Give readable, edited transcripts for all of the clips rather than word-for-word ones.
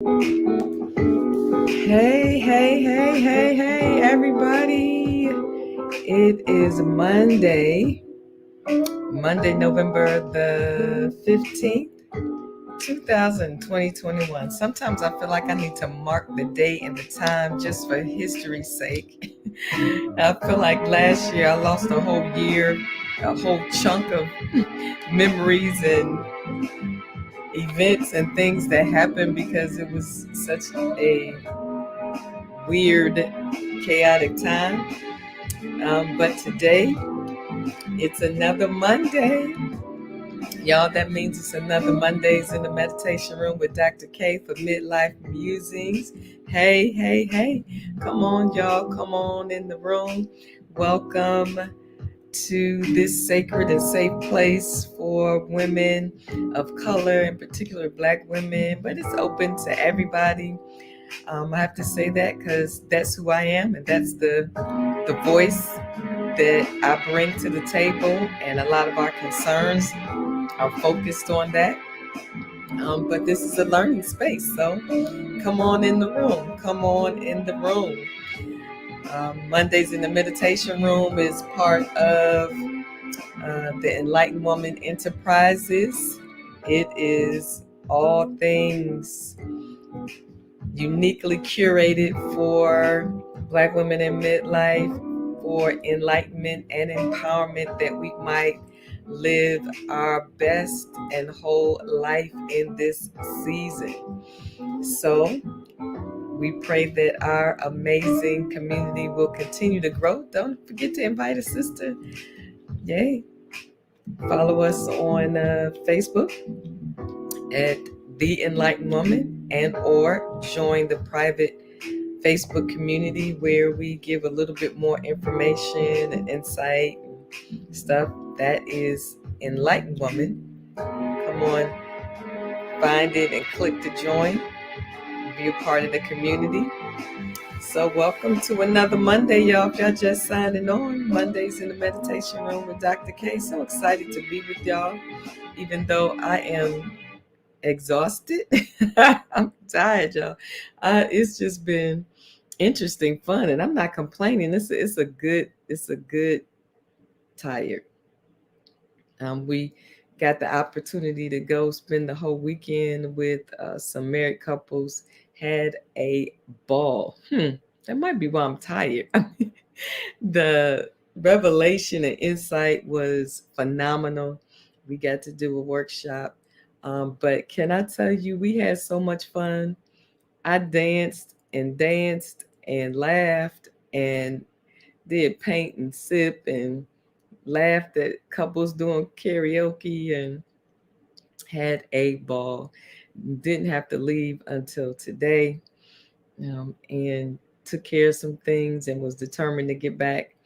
Hey, everybody. It is Monday, November the 15th, 2021. Sometimes I feel like I need to mark the day and the time just for history's sake. I feel like last year I lost a whole year, a whole chunk of memories and events and things that happened because it was such a weird, chaotic time. But today, it's another Monday. Y'all, that means it's another Mondays in the meditation room with Dr. K for Midlife Musings. Hey. Come on, y'all. Come on in the room. Welcome to this sacred and safe place for women of color, in particular Black women, but it's open to everybody. I have to say that because that's who I am, and that's the voice that I bring to the table, and a lot of our concerns are focused on that. But this is a learning space, so come on in the room. Come on in the room. Mondays in the meditation room is part of the Enlightened Woman Enterprises. It is all things uniquely curated for Black women in midlife, for enlightenment and empowerment that we might live our best and whole life in this season. So we pray that our amazing community will continue to grow. Don't forget to invite a sister. Yay. Follow us on Facebook at The Enlightened Woman, and or join the private Facebook community where we give a little bit more information and insight and stuff. That is Enlightened Woman. Come on, find it and click to join. Be a part of the community. So welcome to another Monday, y'all. If y'all just signing on, Mondays in the meditation room with Dr. K. So excited to be with y'all, even though I am exhausted. I'm tired, y'all. It's just been interesting, fun, and I'm not complaining. It's a good tired. We got the opportunity to go spend the whole weekend with some married couples. Had a ball. That might be why I'm tired. The revelation and insight was phenomenal. We got to do a workshop. But can I tell you, we had so much fun. I danced and laughed and did paint and sip and laughed at couples doing karaoke and had a ball. Didn't have to leave until today, and took care of some things and was determined to get back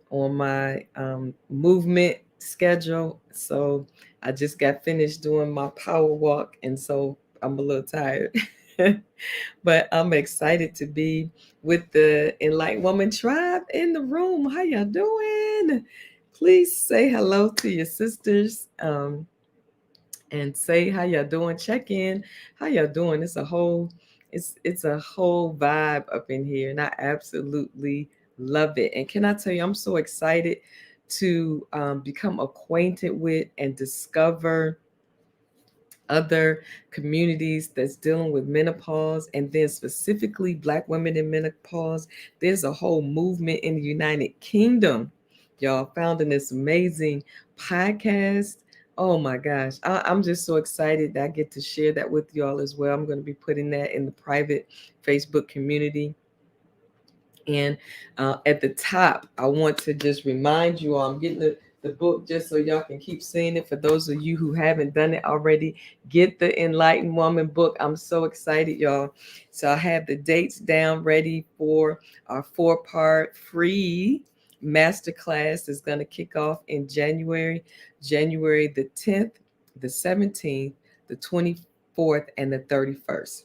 on my movement schedule. So I just got finished doing my power walk, and so I'm a little tired. But I'm excited to be with the Enlightened Woman Tribe in the room. How y'all doing? Please say hello to your sisters, and say how y'all doing. Check in. How y'all doing? It's a whole vibe up in here, and I absolutely love it. And can I tell you, I'm so excited to become acquainted with and discover other communities that's dealing with menopause, and then specifically Black women in menopause. There's a whole movement in the United Kingdom, y'all, founding this amazing podcast. Oh my gosh, I'm just so excited that I get to share that with y'all as well. I'm going to be putting that in the private Facebook community. And at the top, I want to just remind you all, I'm getting the book just so y'all can keep seeing it. For those of you who haven't done it already, get the Enlightened Woman book. I'm so excited, y'all. So I have the dates down ready for our 4-part free masterclass that's going to kick off in January the 10th, the 17th, the 24th, and the 31st.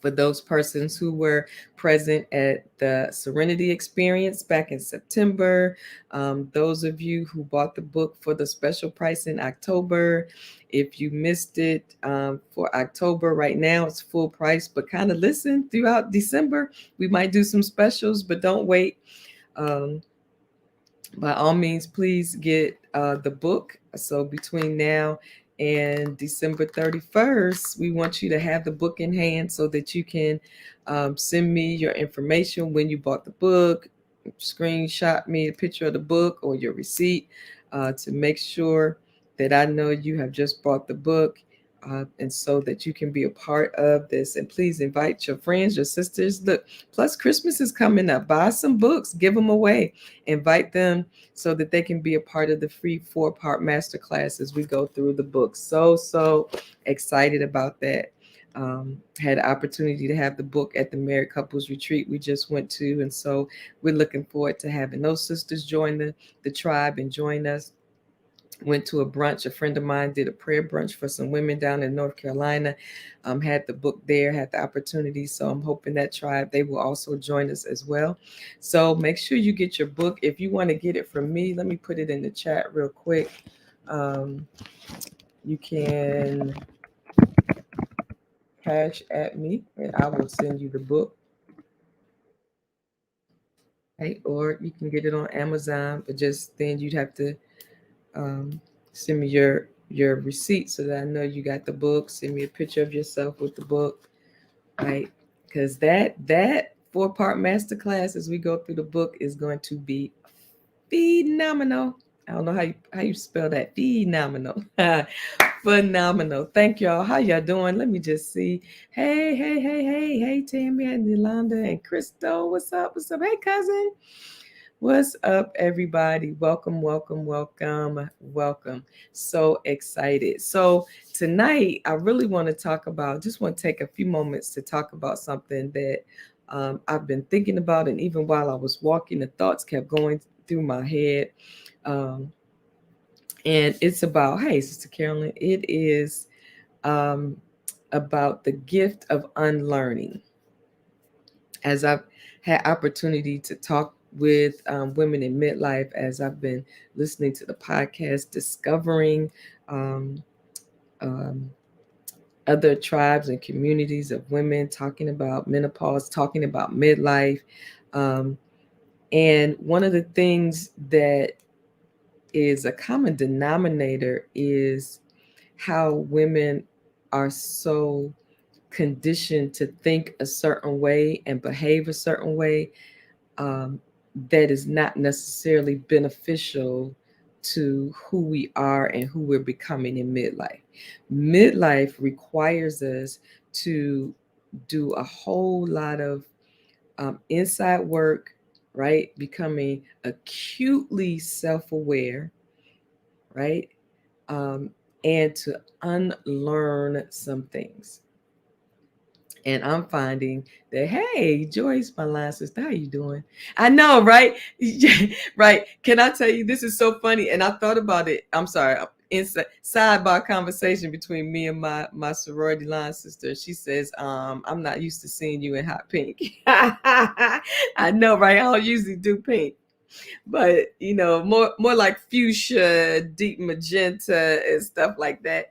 For those persons who were present at the Serenity Experience back in September, those of you who bought the book for the special price in October, if you missed it for October, right now it's full price, but kind of listen throughout December. We might do some specials, but don't wait. Um, by all means, please get the book. So between now and December 31st, we want you to have the book in hand so that you can send me your information when you bought the book, screenshot me a picture of the book or your receipt to make sure that I know you have just bought the book. And so that you can be a part of this. And please invite your friends, your sisters. Look, plus Christmas is coming up. Buy some books, give them away, invite them so that they can be a part of the free 4-part masterclass as we go through the book. So excited about that. Had an opportunity to have the book at the Married Couples Retreat we just went to. And so we're looking forward to having those sisters join the tribe and join us. Went to a brunch. A friend of mine did a prayer brunch for some women down in North Carolina. Had the book there, had the opportunity. So I'm hoping that tribe, they will also join us as well. So make sure you get your book. If you want to get it from me, let me put it in the chat real quick. You can cash at me and I will send you the book. Right? Or you can get it on Amazon, but just then you'd have to um, send me your receipt so that I know you got the book. Send me a picture of yourself with the book, right? Because that 4-part masterclass as we go through the book is going to be phenomenal. I don't know how you spell that. Phenomenal. Phenomenal. Thank y'all. How y'all doing? Let me just see. Hey, Tammy and Yolanda and Crystal. What's up? What's up? Hey, cousin. What's up, everybody? Welcome, welcome, welcome, welcome. So excited. So tonight, I really want to talk about, just want to take a few moments to talk about something that I've been thinking about. And even while I was walking, the thoughts kept going through my head. Um, and it's about, hey, Sister Carolyn, it is um, about the gift of unlearning. As I've had opportunity to talk with women in midlife, as I've been listening to the podcast, discovering um, um, other tribes and communities of women talking about menopause, talking about midlife. Um, and one of the things that is a common denominator is how women are so conditioned to think a certain way and behave a certain way um, that is not necessarily beneficial to who we are and who we're becoming in midlife. Midlife requires us to do a whole lot of inside work, right? Becoming acutely self aware, right? Um, and to unlearn some things. And I'm finding that, hey, Joyce, my line sister, how you doing? I know, right? Right. Can I tell you, this is so funny. And I thought about it. I'm sorry. Inside sidebar conversation between me and my sorority line sister. She says, I'm not used to seeing you in hot pink. I know, right? I don't usually do pink. But more like fuchsia, deep magenta and stuff like that.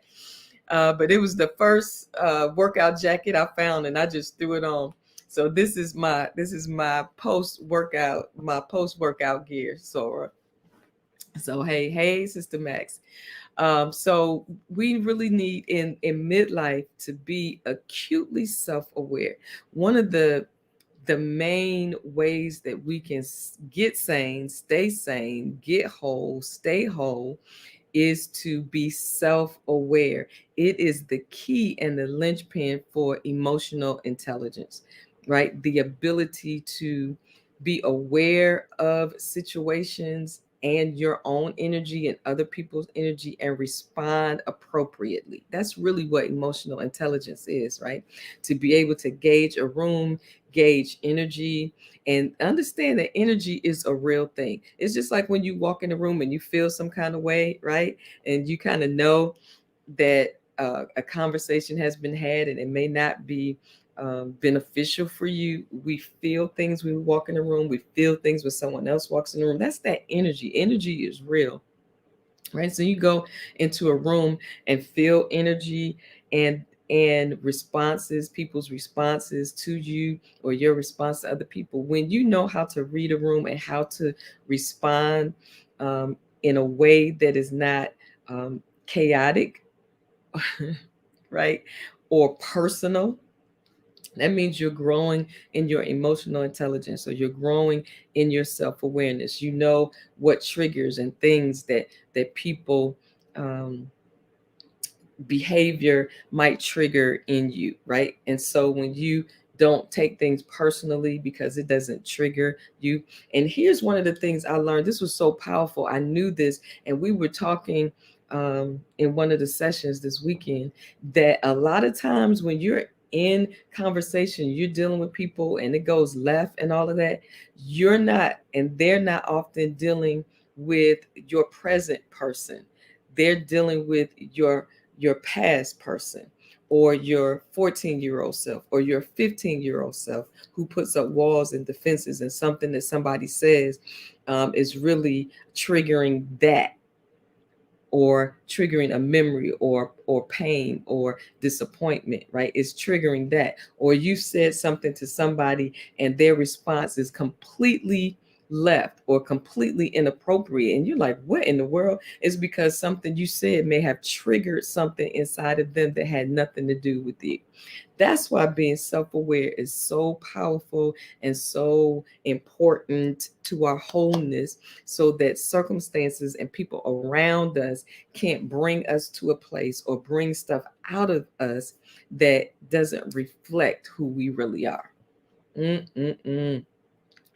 But it was the first workout jacket I found, and I just threw it on. So this is my post workout gear. So hey, Sister Max. So we really need in midlife to be acutely self-aware. One of the main ways that we can get sane, get whole, stay whole is to be self-aware. It is the key and the linchpin for emotional intelligence, right? The ability to be aware of situations and your own energy and other people's energy and respond appropriately. That's really what emotional intelligence is, right? To be able to gauge a room, gauge energy, and understand that energy is a real thing. It's just like when you walk in a room and you feel some kind of way, right? And you kind of know that a conversation has been had and it may not be beneficial for you. We feel things when we walk in the room. We feel things when someone else walks in the room. That's that energy. Energy is real, right? So you go into a room and feel energy and responses, people's responses to you, or your response to other people. When you know how to read a room and how to respond in a way that is not chaotic, right, or personal, that means you're growing in your emotional intelligence, or you're growing in your self-awareness. You know what triggers and things that people behavior might trigger in you, right? And so when you don't take things personally because it doesn't trigger you. And here's one of the things I learned. This was so powerful. I knew this, and we were talking in one of the sessions this weekend, that a lot of times when you're in conversation, you're dealing with people and it goes left and all of that, you're not, and they're not often dealing with your present person. They're dealing with your past person, or your 14-year-old self, or your 15-year-old self, who puts up walls and defenses, and something that somebody says is really triggering that, or triggering a memory, or pain, or disappointment, right? It's triggering that. Or you said something to somebody and their response is completely left or completely inappropriate, and you're like, what in the world? It's because something you said may have triggered something inside of them that had nothing to do with it. That's why being self-aware is so powerful and so important to our wholeness, so that circumstances and people around us can't bring us to a place or bring stuff out of us that doesn't reflect who we really are. Mm-mm-mm.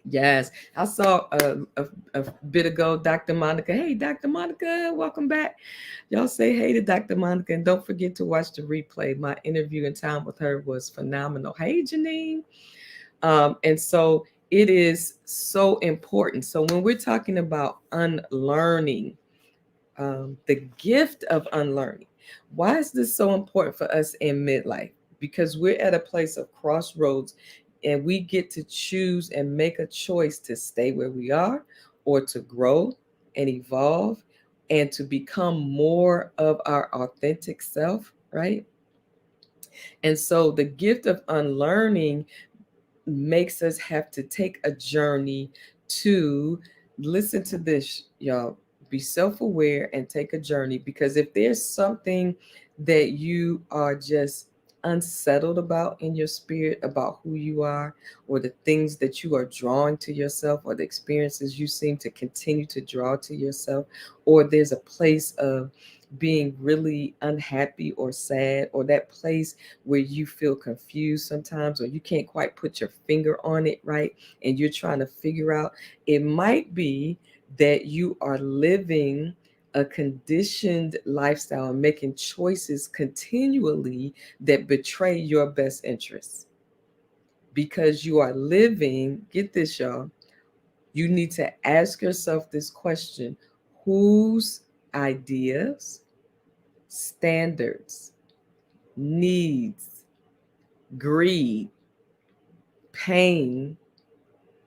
Yes, I saw a bit ago Dr. Monica. Hey, Dr. Monica, welcome back. Y'all say hey to Dr. Monica, and don't forget to watch the replay. My interview and time with her was phenomenal. Hey, Janine. And so it is so important. So when we're talking about unlearning, the gift of unlearning. Why is this so important for us in midlife? Because we're at a place of crossroads, and we get to choose and make a choice to stay where we are, or to grow and evolve and to become more of our authentic self, right? And so the gift of unlearning makes us have to take a journey to, listen to this, y'all, be self-aware and take a journey. Because if there's something that you are just unsettled about in your spirit, about who you are, or the things that you are drawing to yourself, or the experiences you seem to continue to draw to yourself, or there's a place of being really unhappy or sad, or that place where you feel confused sometimes, or you can't quite put your finger on it, right? And you're trying to figure out, it might be that you are living a conditioned lifestyle and making choices continually that betray your best interests. Because you are living, get this, y'all, you need to ask yourself this question: whose ideas, standards, needs, greed, pain,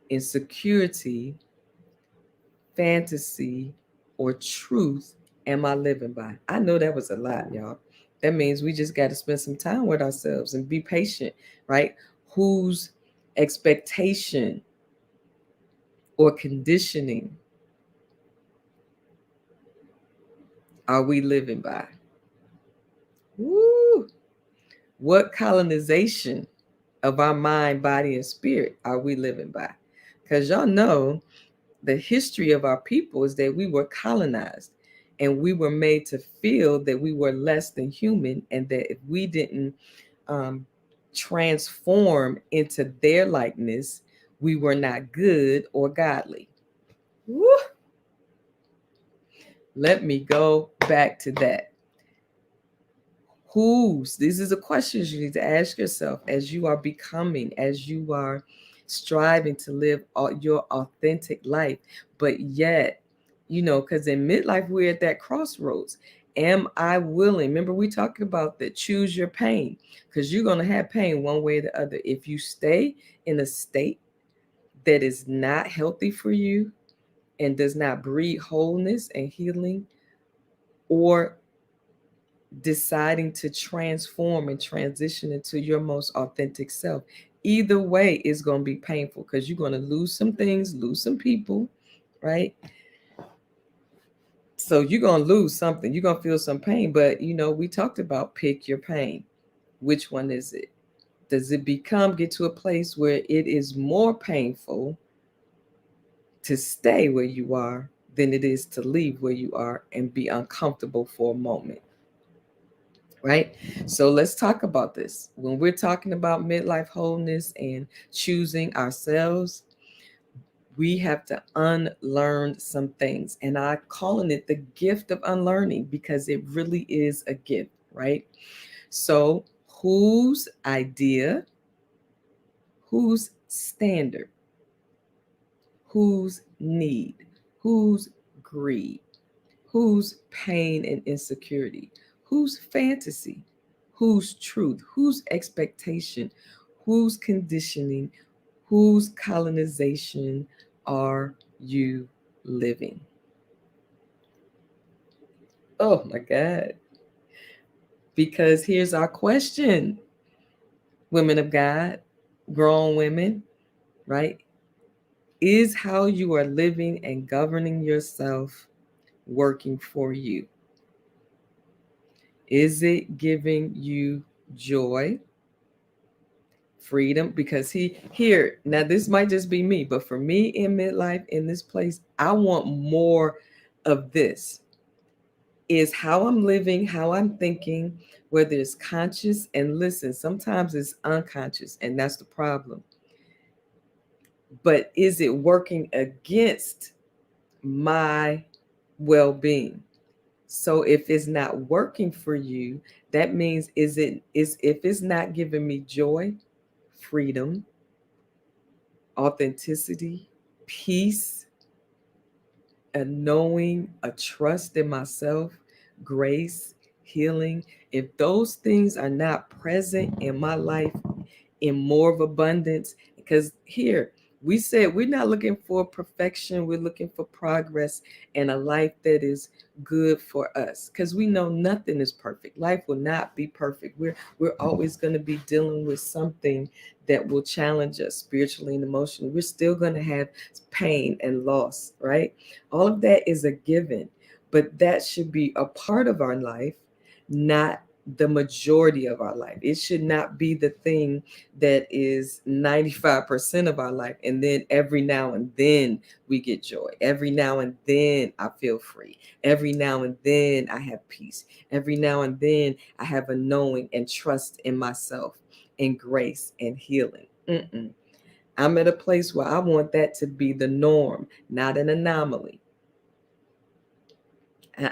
insecurity, fantasy, or truth am I living by? I know that was a lot, y'all. That means we just got to spend some time with ourselves and be patient, right? Whose expectation or conditioning are we living by? Woo! What colonization of our mind, body, and spirit are we living by? Because y'all know the history of our people is that we were colonized, and we were made to feel that we were less than human, and that if we didn't um, transform into their likeness, we were not good or godly. Woo! Let me go back to that. Whose? These are the questions you need to ask yourself as you are becoming, as you are striving to live your authentic life. But yet, because in midlife, we're at that crossroads. Am I willing? Remember, we talking about that. Choose your pain, because you're going to have pain one way or the other. If you stay in a state that is not healthy for you and does not breed wholeness and healing, or deciding to transform and transition into your most authentic self, either way is going to be painful, because you're going to lose some things, lose some people, right? So you're going to lose something. You're going to feel some pain. But, we talked about pick your pain. Which one is it? Does it get to a place where it is more painful to stay where you are than it is to leave where you are and be uncomfortable for a moment? Right? So let's talk about this. When we're talking about midlife wholeness and choosing ourselves, we have to unlearn some things. And I'm calling it the gift of unlearning, because it really is a gift, right? So, whose idea, whose standard, whose need, whose greed, whose pain and insecurity, whose fantasy, whose truth, whose expectation, whose conditioning, whose colonization are you living? Oh my God. Because here's our question, women of God, grown women, right? Is how you are living and governing yourself working for you? Is it giving you joy, freedom? Because now this might just be me, but for me in midlife, in this place, I want more of this. Is how I'm living, how I'm thinking, whether it's conscious, and listen, sometimes it's unconscious, and that's the problem. But is it working against my well-being? So if it's not working for you, that means if it's not giving me joy, freedom, authenticity, peace, a knowing, a trust in myself, grace, healing, if those things are not present in my life in more of abundance, because here we said we're not looking for perfection, we're looking for progress and a life that is good for us, because we know nothing is perfect. Life will not be perfect. We're always going to be dealing with something that will challenge us spiritually and emotionally. We're still going to have pain and loss, right? All of that is a given, but that should be a part of our life, not the majority of our life. It should not be the thing that is 95% of our life. And then every now and then we get joy. Every now and then I feel free. Every now and then I have peace. Every now and then I have a knowing and trust in myself and grace and healing. I'm at a place where I want that to be the norm, not an anomaly.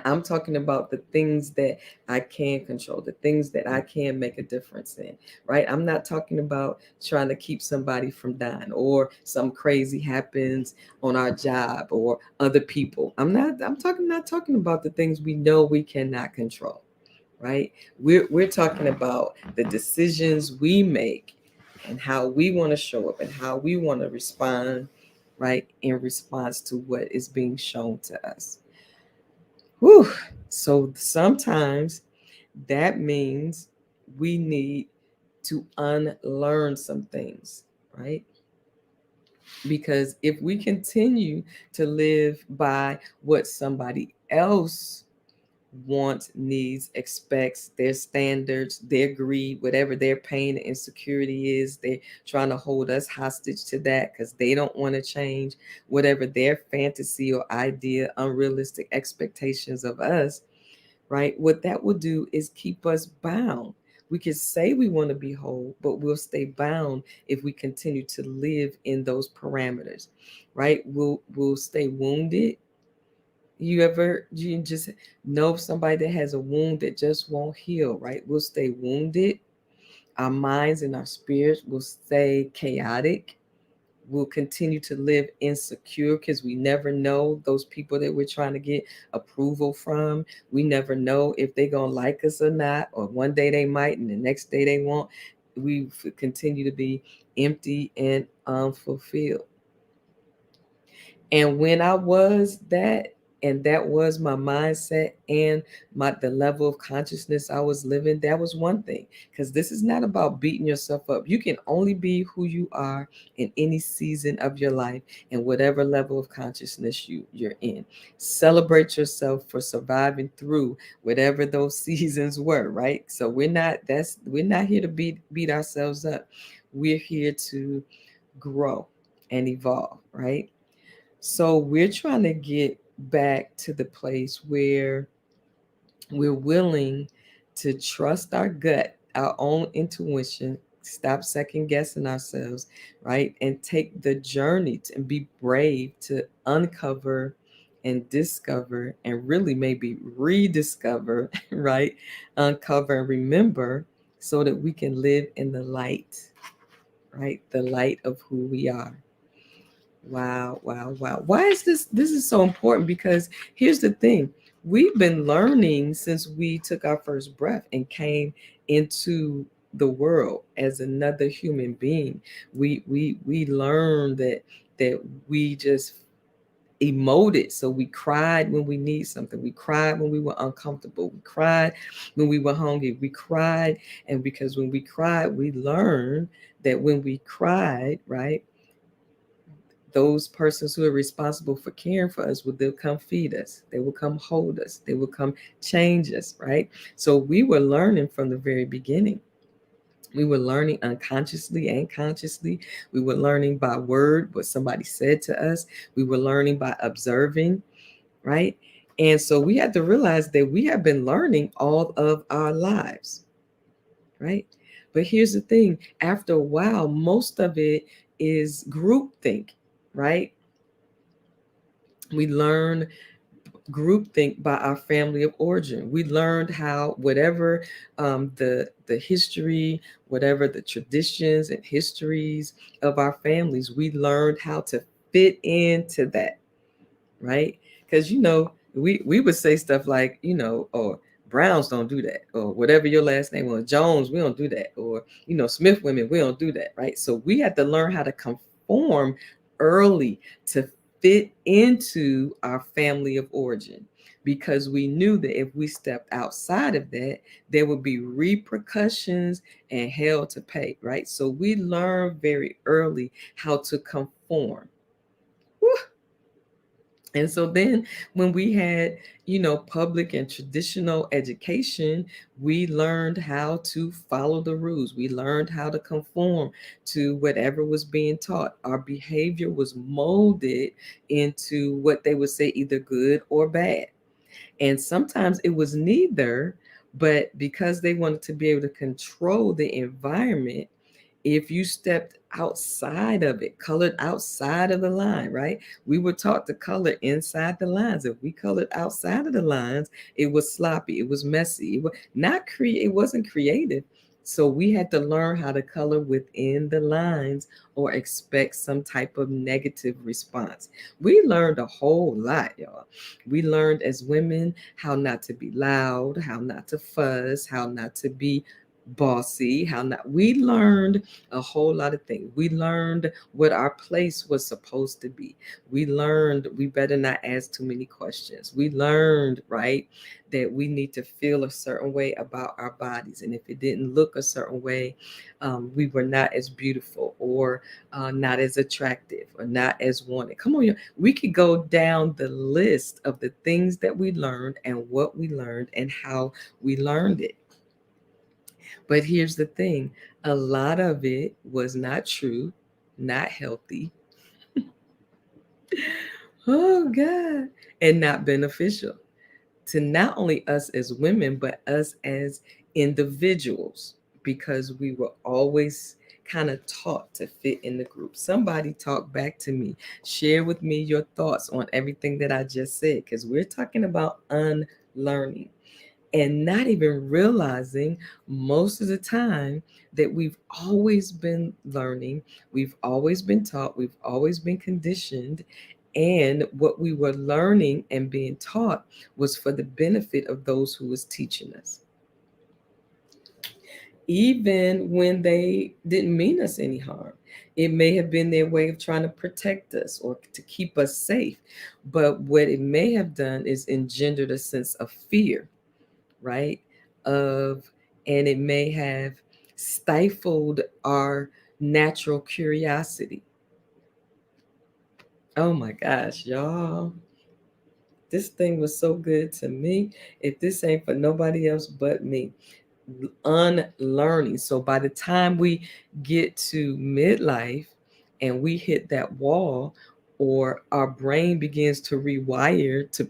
I'm talking about the things that I can control, the things that I can make a difference in, right? I'm not talking about trying to keep somebody from dying, or some crazy happens on our job or other people. Not talking about the things we know we cannot control, right? We're talking about the decisions we make and how we want to show up and how we want to respond, right? In response to what is being shown to us. Whew. So sometimes that means we need to unlearn some things, right? Because if we continue to live by what somebody else wants, needs, expects, their standards, their greed, whatever their pain and insecurity is, they're trying to hold us hostage to that because they don't want to change whatever their fantasy or idea, unrealistic expectations of us, right? What that will do is keep us bound. We can say we want to be whole, but we'll stay bound if we continue to live in those parameters, right? We'll stay wounded. You just know somebody that has a wound that just won't heal, right? We'll stay wounded. Our minds and our spirits will stay chaotic, We'll continue to live insecure because we never know those people that we're trying to get approval from. We never know if they're going to like us or not, or one day they might and the next day they won't. We continue to be empty and unfulfilled. And when I was that, and that was my mindset and the level of consciousness I was living, that was one thing. Because this is not about beating yourself up. You can only be who you are in any season of your life and whatever level of consciousness you're in. Celebrate yourself for surviving through whatever those seasons were, right? So we're not here to beat ourselves up. We're here to grow and evolve, right? So we're trying to get back to the place where we're willing to trust our gut, our own intuition, stop second guessing ourselves, right? And take the journey and be brave to uncover and discover and really maybe rediscover, right? Uncover and remember so that we can live in the light, right? The light of who we are. Wow, wow, wow. Why is this? This is so important because here's the thing. We've been learning since we took our first breath and came into the world as another human being. We learned that we just emoted. So we cried when we need something. We cried when we were uncomfortable. We cried when we were hungry. We cried, and because when we cried, we learned that when we cried, right? Those persons who are responsible for caring for us they'll come feed us, they will come hold us, they will come change us, right? So we were learning from the very beginning. We were learning unconsciously and consciously. We were learning by word, what somebody said to us. We were learning by observing, right? And so we had to realize that we have been learning all of our lives, right? But here's the thing, after a while, most of it is groupthink, right? We learn groupthink by our family of origin. We learned how whatever the history, whatever the traditions and histories of our families, we learned how to fit into that, right? Because we would say stuff like, or Browns don't do that, or whatever your last name was, Jones, we don't do that, or Smith women, we don't do that, right? So we had to learn how to conform early to fit into our family of origin, because we knew that if we stepped outside of that, there would be repercussions and hell to pay, right? So we learned very early how to conform. Whew. And so then when we had, public and traditional education, we learned how to follow the rules. We learned how to conform to whatever was being taught. Our behavior was molded into what they would say either good or bad. And sometimes it was neither, but because they wanted to be able to control the environment, if you stepped outside of it, colored outside of the line, right? We were taught to color inside the lines. If we colored outside of the lines, it was sloppy, it was messy, it wasn't creative. So we had to learn how to color within the lines or expect some type of negative response. We learned a whole lot, y'all. We learned as women how not to be loud, how not to fuss, how not to be bossy, how not. We learned a whole lot of things. We learned what our place was supposed to be. We learned we better not ask too many questions. We learned, right, that we need to feel a certain way about our bodies. And if it didn't look a certain way, we were not as beautiful, or not as attractive, or not as wanted. Come on, we could go down the list of the things that we learned and what we learned and how we learned it. But here's the thing, a lot of it was not true, not healthy, oh God, and not beneficial to not only us as women, but us as individuals, because we were always kind of taught to fit in the group. Somebody talk back to me. Share with me your thoughts on everything that I just said, because we're talking about unlearning. and not even realizing most of the time that we've always been learning, we've always been taught, we've always been conditioned, and what we were learning and being taught was for the benefit of those who was teaching us, even when they didn't mean us any harm. It may have been their way of trying to protect us or to keep us safe, but what it may have done is engendered a sense of fear, right? Of, and it may have stifled our natural curiosity. Oh my gosh, y'all. This thing was so good to me. If this ain't for nobody else but me, unlearning. So by the time we get to midlife and we hit that wall, or our brain begins to rewire to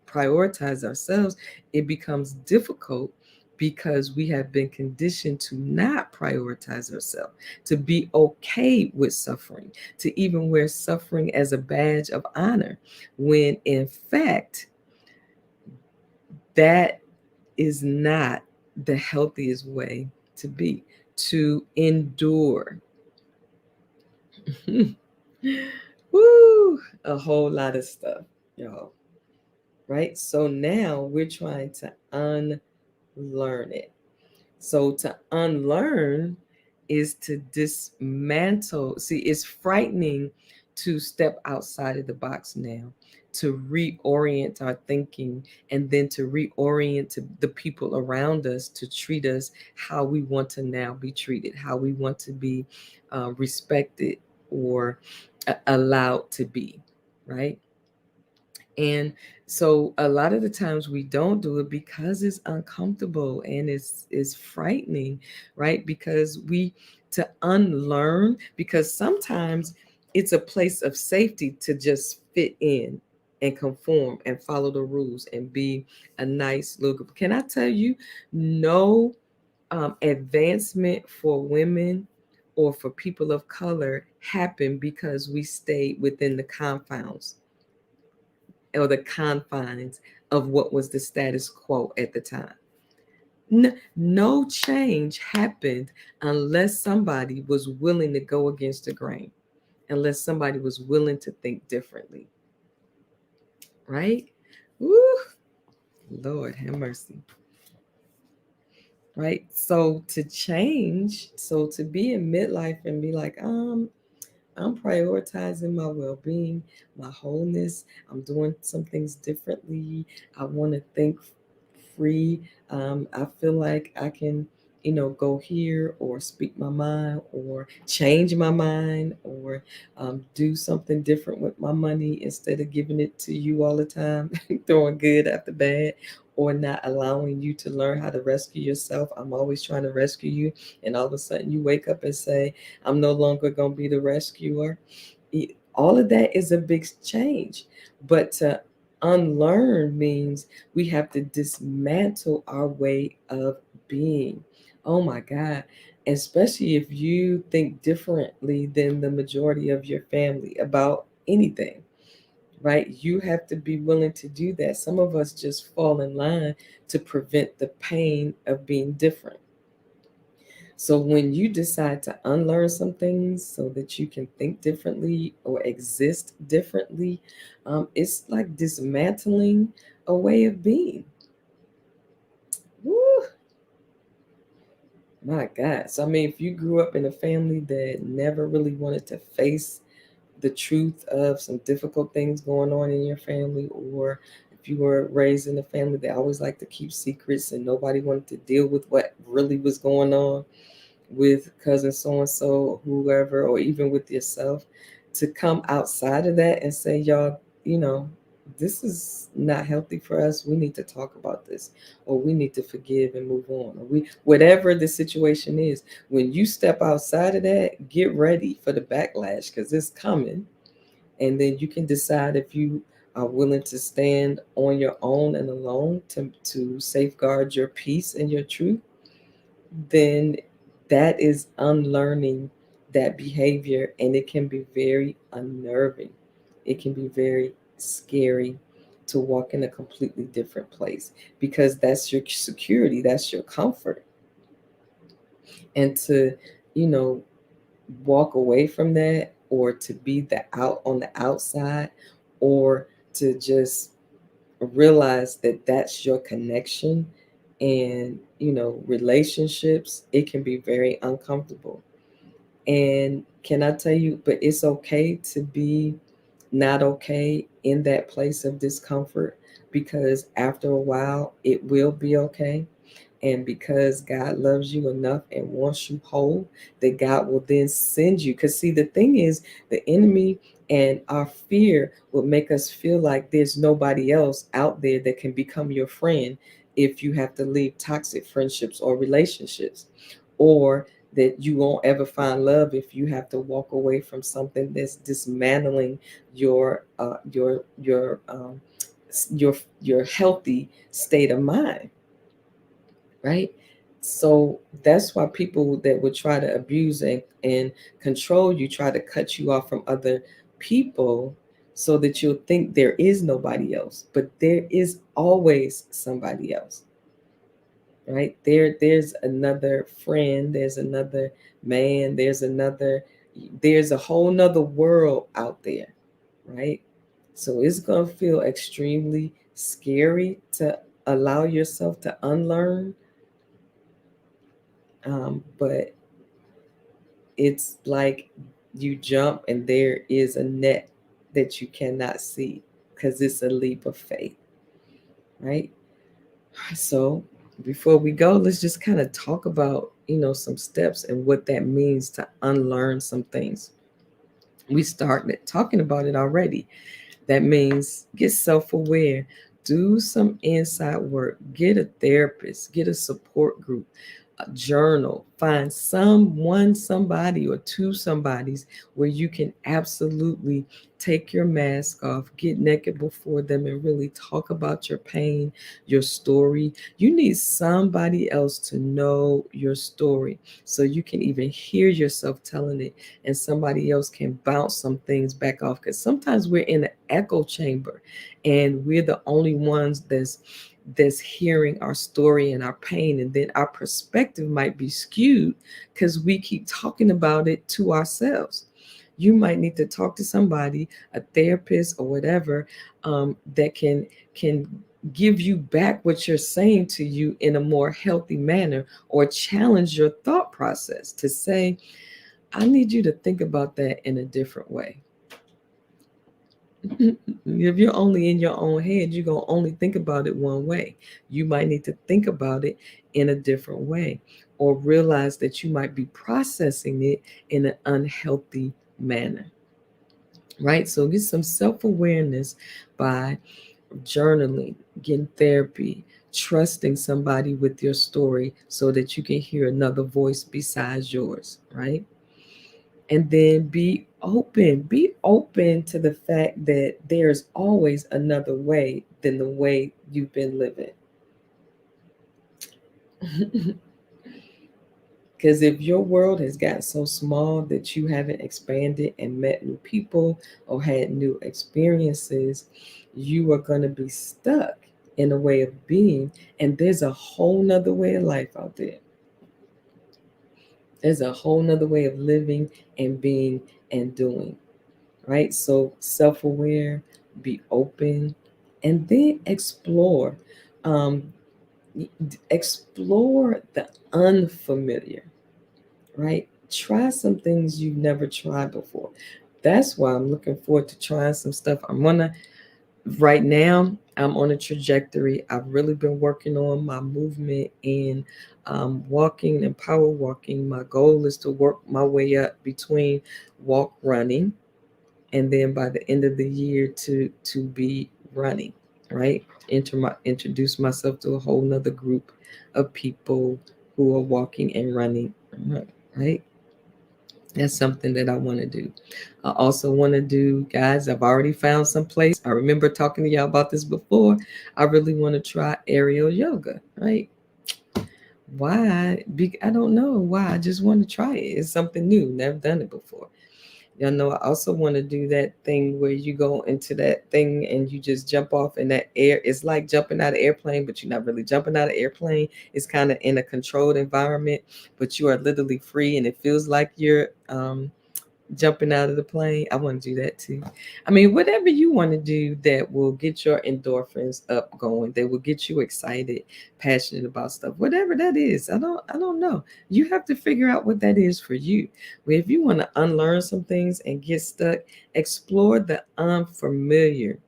prioritize ourselves, it becomes difficult because we have been conditioned to not prioritize ourselves, to be okay with suffering, to even wear suffering as a badge of honor, when in fact, that is not the healthiest way to be, to endure. Woo, a whole lot of stuff, y'all. Right? So now we're trying to unlearn it. So to unlearn is to dismantle. See, it's frightening to step outside of the box now, to reorient our thinking, and then to reorient to the people around us to treat us how we want to now be treated, how we want to be respected or allowed to be, right? And so a lot of the times we don't do it because it's uncomfortable and it's frightening, right? Because we to unlearn, because sometimes it's a place of safety to just fit in and conform and follow the rules and be a nice little group. Can I tell you, no advancement for women or for people of color happened because we stayed within the confines or the confines of what was the status quo at the time. No change happened unless somebody was willing to go against the grain, unless somebody was willing to think differently, right? Woo, Lord have mercy. Right? So to change, so to be in midlife and be like, I'm prioritizing my well being, my wholeness. I'm doing some things differently. I want to think free. I feel like I can, go here or speak my mind or change my mind or do something different with my money instead of giving it to you all the time, throwing good after bad, or not allowing you to learn how to rescue yourself. I'm always trying to rescue you. And all of a sudden you wake up and say, I'm no longer going to be the rescuer. All of that is a big change. But to unlearn means we have to dismantle our way of being. Oh my God. Especially if you think differently than the majority of your family about anything, right? You have to be willing to do that. Some of us just fall in line to prevent the pain of being different. So when you decide to unlearn some things so that you can think differently or exist differently, it's like dismantling a way of being. Woo, my God. So I mean, if you grew up in a family that never really wanted to face the truth of some difficult things going on in your family, or if you were raised in a family that always liked to keep secrets and nobody wanted to deal with what really was going on, with cousin so and so, whoever, or even with yourself, to come outside of that and say, y'all, this is not healthy for us. We need to talk about this, or we need to forgive and move on, or whatever the situation is. When you step outside of that, get ready for the backlash because it's coming. And then you can decide if you are willing to stand on your own and alone to safeguard your peace and your truth, then that is unlearning that behavior, and it can be very unnerving. It can be very scary to walk in a completely different place, because that's your security, that's your comfort. And to, you know, walk away from that, or to be the out on the outside, or to just realize that that's your connection, and relationships, it can be very uncomfortable. And can I tell you, but it's okay to be not okay in that place of discomfort, because after a while it will be okay. And because God loves you enough and wants you whole, that God will then send you. Because, see, the thing is, the enemy and our fear will make us feel like there's nobody else out there that can become your friend if you have to leave toxic friendships or relationships, or that you won't ever find love if you have to walk away from something that's dismantling your your your healthy state of mind, right? So that's why people that would try to abuse and control you, try to cut you off from other people, so that you'll think there is nobody else. But there is always somebody else, right? There's another friend, there's another man, there's a whole nother world out there, right? So it's gonna feel extremely scary to allow yourself to unlearn, but it's like you jump and there is a net that you cannot see, because it's a leap of faith, right? So before we go, let's just kind of talk about, some steps and what that means to unlearn some things. We started talking about it already. That means get self aware, do some inside work, get a therapist, get a support group, a journal, find somebody or two somebodies where you can absolutely take your mask off, get naked before them, and really talk about your pain, your story. You need somebody else to know your story so you can even hear yourself telling it, and somebody else can bounce some things back off, because sometimes we're in an echo chamber and we're the only ones that's hearing our story and our pain, and then our perspective might be skewed because we keep talking about it to ourselves. You might need to talk to somebody, a therapist or whatever, that can give you back what you're saying to you in a more healthy manner, or challenge your thought process to say, I need you to think about that in a different way. If you're only in your own head, you're going to only think about it one way. You might need to think about it in a different way, or realize that you might be processing it in an unhealthy manner, right? So get some self awareness by journaling, getting therapy, trusting somebody with your story so that you can hear another voice besides yours, right? And then be open to the fact that there's always another way than the way you've been living. Because if your world has gotten so small that you haven't expanded and met new people or had new experiences, you are going to be stuck in a way of being. And there's a whole nother way of life out there. There's a whole nother way of living and being and doing, right? So self aware, be open, and then explore. Um, explore the unfamiliar, right? Try some things you've never tried before. That's why I'm looking forward to trying some stuff. Right now, I'm on a trajectory. I've really been working on my movement and walking and power walking. My goal is to work my way up between walk running, and then by the end of the year to be running, right? Introduce myself to a whole nother group of people who are walking and running, right? That's something that I want to do. I also want to do, guys, I've already found some place. I remember talking to y'all about this before. I really want to try aerial yoga, right? Why? I don't know why. I just want to try it. It's something new. Never done it before. Y'all know I also want to do that thing where you go into that thing and you just jump off in that air. It's like jumping out of airplane, but you're not really jumping out of airplane. It's kind of in a controlled environment, but you are literally free, and it feels like you're jumping out of the plane. I want to do that too. I mean, whatever you want to do that will get your endorphins up going, that will get you excited, passionate about stuff. Whatever that is, I don't know. You have to figure out what that is for you. Well, if you want to unlearn some things and get stuck, explore the unfamiliar,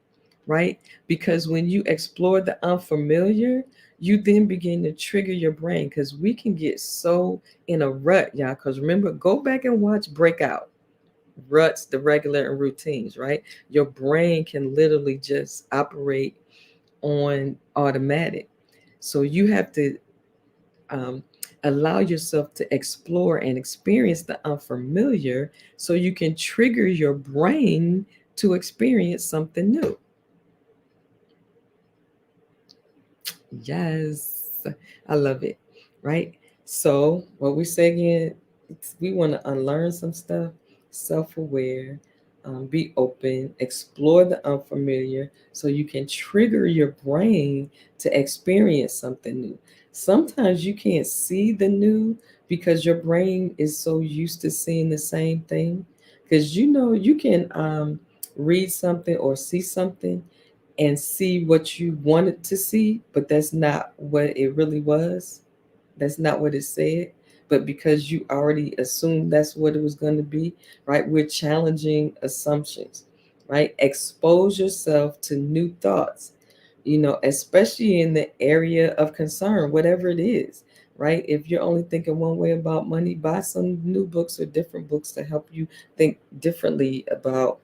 right? Because when you explore the unfamiliar, you then begin to trigger your brain, because we can get so in a rut, y'all. Because remember, go back and watch Breakout. Ruts, the regular and routines, right? Your brain can literally just operate on automatic. So you have to um, allow yourself to explore and experience the unfamiliar so you can trigger your brain to experience something new. Yes, I love it. Right? So, what we say again, we want to unlearn some stuff, self aware, be open, explore the unfamiliar so you can trigger your brain to experience something new. Sometimes you can't see the new because your brain is so used to seeing the same thing. Because you can read something or see something and see what you wanted to see, but that's not what it really was. That's not what it said. But because you already assumed that's what it was going to be, right? We're challenging assumptions, right? Expose yourself to new thoughts, especially in the area of concern, whatever it is, right? If you're only thinking one way about money, buy some new books or different books to help you think differently about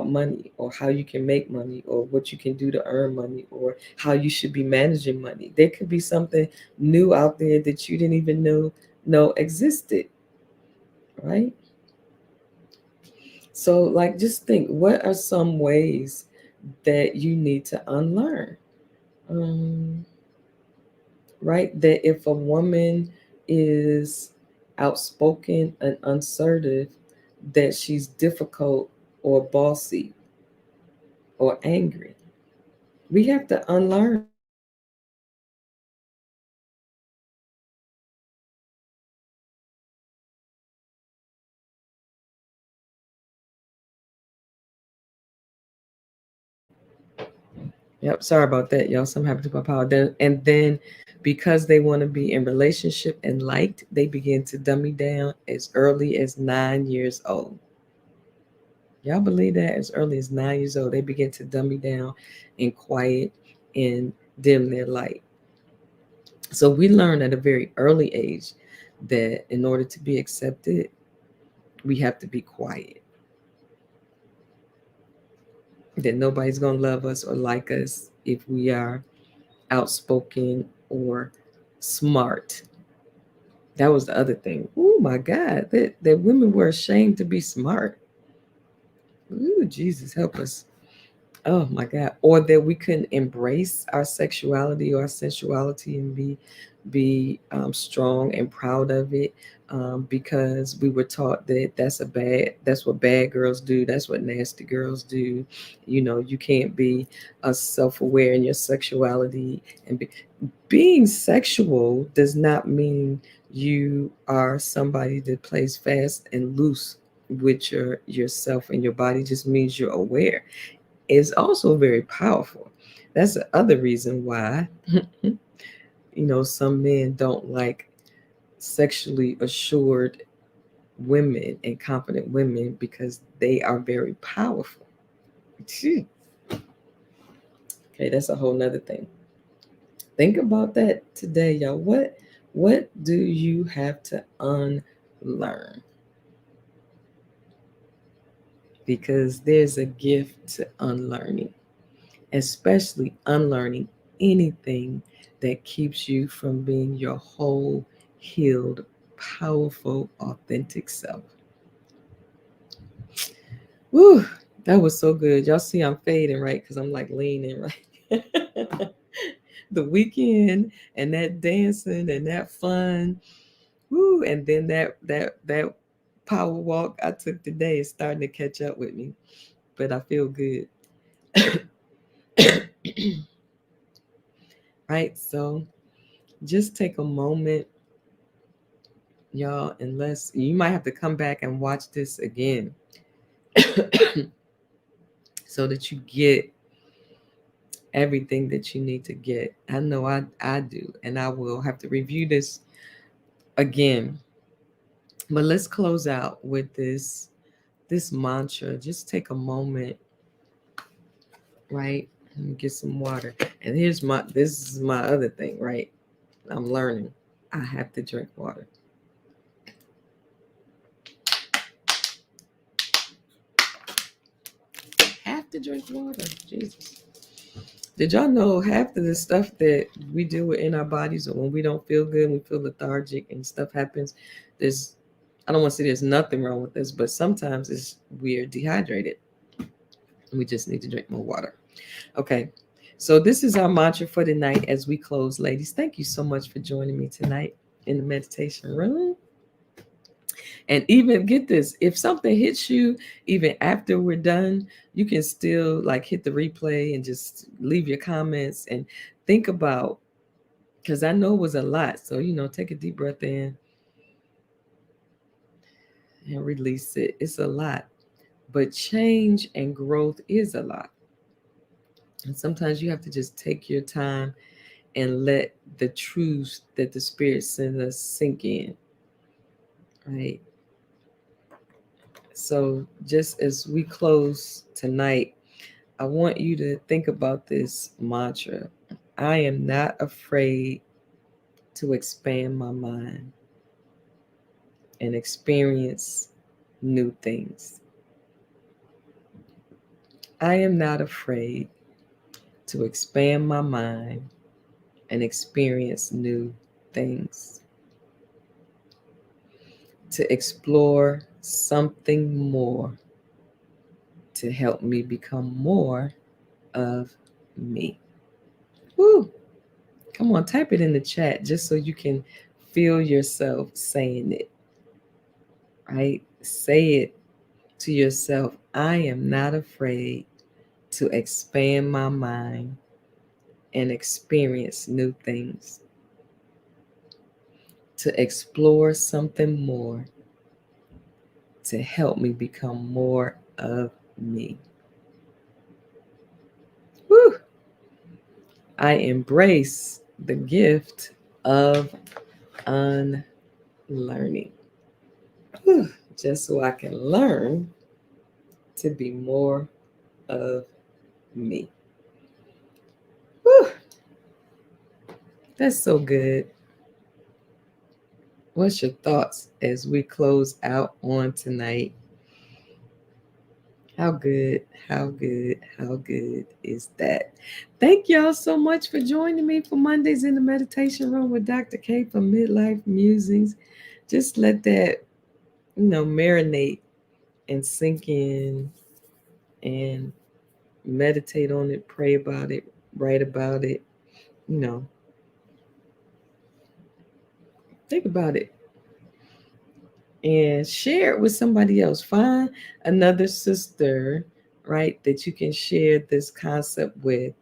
money, or how you can make money, or what you can do to earn money, or how you should be managing money. There could be something new out there that you didn't even know existed, right? So like, just think, what are some ways that you need to unlearn? um, right, that if a woman is outspoken and unassertive, that she's difficult or bossy or angry. We have to unlearn that. Yep, sorry about that, y'all. Something happened to my power. And then because they want to be in relationship and liked, they begin to dummy down as early as 9 years old. Y'all believe that? As early as 9 years old, they begin to dummy down and quiet and dim their light. So we learn at a very early age that in order to be accepted, we have to be quiet. That nobody's gonna love us or like us if we are outspoken or smart. That was the other thing. Oh my God, that women were ashamed to be smart. Ooh, Jesus, help us. Oh my God. Or that we couldn't embrace our sexuality or our sensuality and be strong and proud of it, because we were taught that that's what bad girls do. That's what nasty girls do. You can't be self-aware in your sexuality, and being sexual does not mean you are somebody that plays fast and loose with yourself and your body. Just means you're aware. It's also very powerful. That's the other reason why some men don't like sexually assured women and confident women, because they are very powerful. Phew. Okay, that's a whole nother thing. Think about that today, y'all. What do you have to unlearn? Because there's a gift to unlearning, especially unlearning anything that keeps you from being your whole, healed, powerful, authentic self. Woo, that was so good. Y'all see I'm fading, right? Because I'm like leaning, right? The weekend and that dancing and that fun. Woo, and then that power walk I took today is starting to catch up with me, but I feel good. Right? So just take a moment, y'all, unless you might have to come back and watch this again so that you get everything that you need to get. I know I do, and I will have to review this again. But let's close out with this mantra. Just take a moment, right? And get some water. And this is my other thing, right? I'm learning. I have to drink water. Have to drink water. Jesus. Did y'all know half of the stuff that we deal with in our bodies, or when we don't feel good, we feel lethargic and stuff happens? There's, I don't want to say there's nothing wrong with this, but sometimes we're dehydrated. We just need to drink more water. Okay. So this is our mantra for tonight as we close, ladies. Thank you so much for joining me tonight in the meditation room. And even get this, if something hits you, even after we're done, you can still like hit the replay and just leave your comments and think about, because I know it was a lot. So, take a deep breath in and release it. It's a lot, but change and growth is a lot. And sometimes you have to just take your time and let the truths that the Spirit sends us sink in, right? So just as we close tonight, I want you to think about this mantra. I am not afraid to expand my mind and experience new things. I am not afraid to expand my mind and experience new things. To explore something more to help me become more of me. Woo! Come on, type it in the chat just so you can feel yourself saying it, right? Say it to yourself. I am not afraid to expand my mind and experience new things. To explore something more to help me become more of me. Woo! I embrace the gift of unlearning. Whew. Just so I can learn to be more of me. Whew. That's so good. What's your thoughts as we close out on tonight? How good, how good, how good is that? Thank y'all so much for joining me for Mondays in the Meditation Room with Dr. K from Midlife Musings. Just let that, marinate and sink in and meditate on it, pray about it, write about it, you know, think about it and share it with somebody else. Find another sister, right, that you can share this concept with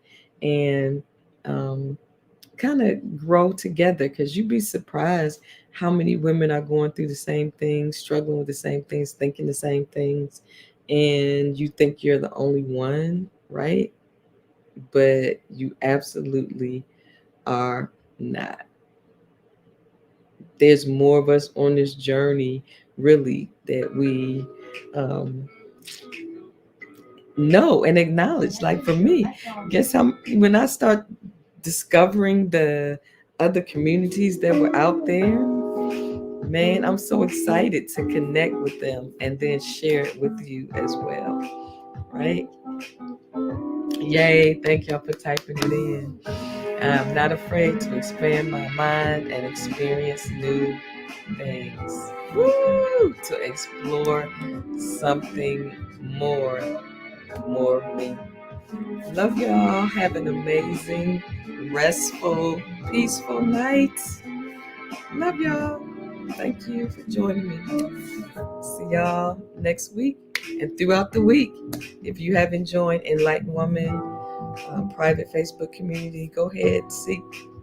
and kind of grow together, because you'd be surprised how many women are going through the same things, struggling with the same things, thinking the same things, and you think you're the only one, right? But you absolutely are not. There's more of us on this journey, really, that we know and acknowledge. Like for me, guess how when I start discovering the other communities that were out there, man, I'm so excited to connect with them and then share it with you as well, right? Yay, thank y'all for typing it in. I'm not afraid to expand my mind and experience new things. Woo! To explore something more of me. Love y'all. Have an amazing, restful, peaceful night. Love y'all. Thank you for joining me. See y'all next week and throughout the week. If you haven't joined Enlightened Woman private Facebook community, go ahead,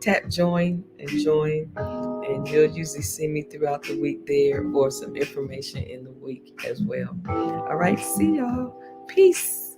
tap join and join, and you'll usually see me throughout the week there, or some information in the week as well. All right, see y'all. Peace.